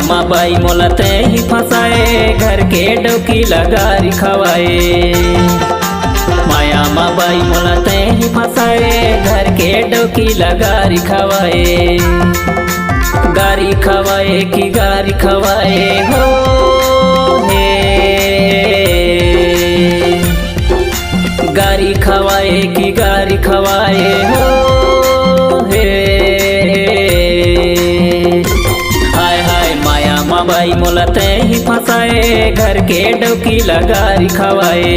माँ बाई मोला ते ही फंसाए, घर के डोकी लगा रिखवाए। माया माँ बाई मोला ते ही फंसाए, घर के डोकी लगा रिखवाए। गारी खवाए कि गारी खवाए हो हे, गारी खवाए कि गारी खवाए हो हे। हाय हाय माया माँ बाई मोला ते ही फंसाए, घर के डोकी लगा रिखवाए।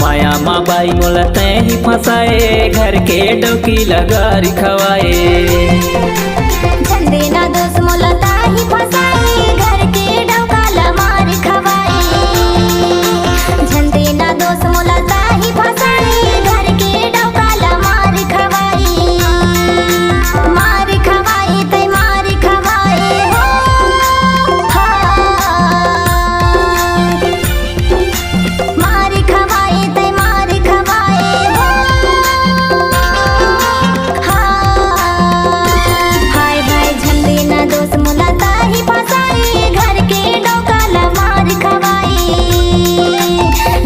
माया माँ बाई मोला ते ही फंसाए, घर के डोकी लगा रिखवाए। झंडे ना दोस्त मोला ताही फसाई, घर के डोका ला मार खवाई। झंडे ना दोस्त मोला ताही फसाई, घर के डोका ला मार खवाई। मार खवाई ते मार खवाई हो मार खवाई ते मार खवाई हो। हाय हाय झंडे ना दोस्त मोला ताही फसाई, घर के डोका ला मार खवाई।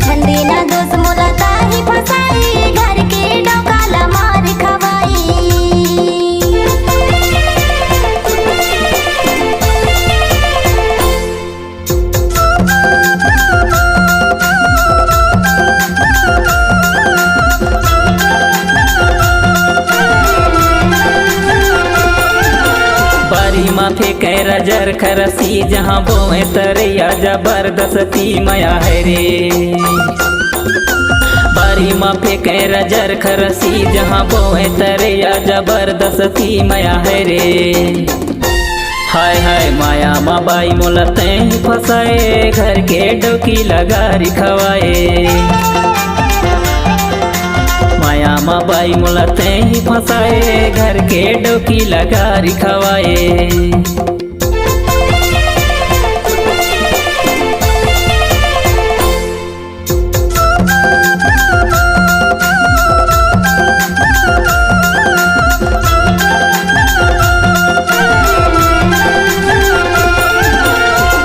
झंडे ना दोस्त मोला ताही फसाई, घर के डोका ला मार खवाई। बारी माथे कैरा जर खरसी, जहाँ बोए तरैया जबरदस्ती माया है रे। बारी माथे कैरा जर खरसी, जहाँ बोए तरैया जबरदस्ती माया है रे। हाय हाय माया माँ बाई मोला ते ही फंसाए, घर के डोकी लगा रिखवाए। माया माँ बाई मोला ते ही फंसाए, घर के डोकी लगा रिखवाए।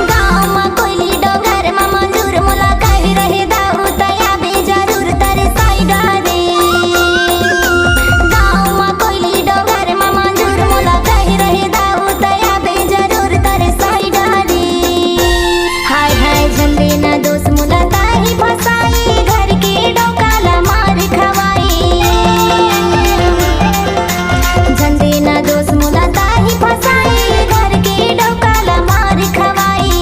गाँव मा कोइली डोंगर मा मंजूर मोला कही रहे दाऊ तया बे जरूर तरे साइड रे। गाँव मा कोइली डोंगर मा मंजूर मोला कही रहे दाऊ तया बे जरूर तरे साइड रे। हाय हाय झंडे ना दोस्त मोला ताही फसाई, घर के डोका ला मार खवाई। झंडे ना दोस्त मोला ताही फसाई, घर के डोका ला मार खवाई।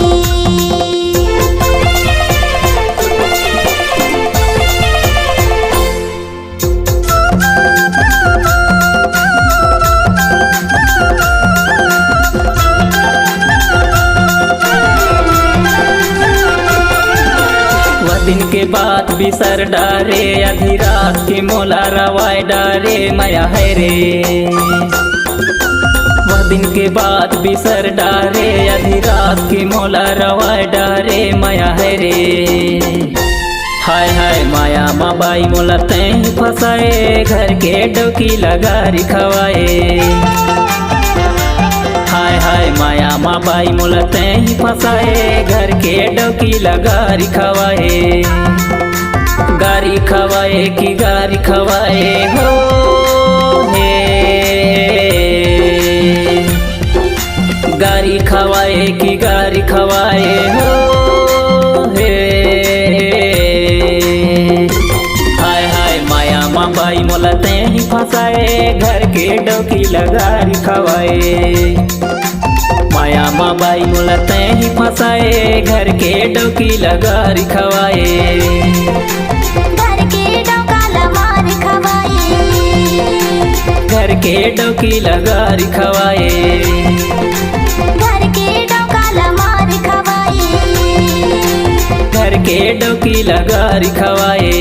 वह दिन के बाद बिसर डारे, आधी रात के मोला रवाए डारे माया है रे। वह दिन के बाद बिसर डारे, आधी रात के मोला रवाए डारे माया है रे। हाय हाय माया माँ बाई मोला ते ही फंसाए, घर के डोकी लगा रिखवाए। हाय हाय माया माँ बाई मोला ते ही फंसाए, घर के डोकी लगा रिखवाए। गारी खवाए कि गारी खवाए हो हे, गारी खवाए कि गारी खवाए हो हे। हाय हाय माया माँ बाई मोला ते ही फंसाए, घर के डोकी लगा रिखवाए। माया माँ बाई मोला ते ही फंसाए, घर के डोकी लगा रिखवाए। घर के डोका ला मार खवाई। घर के डोकी लगा रिखवाए। घर के डोका ला मार खवाई। घर के डोकी लगा रिखवाए।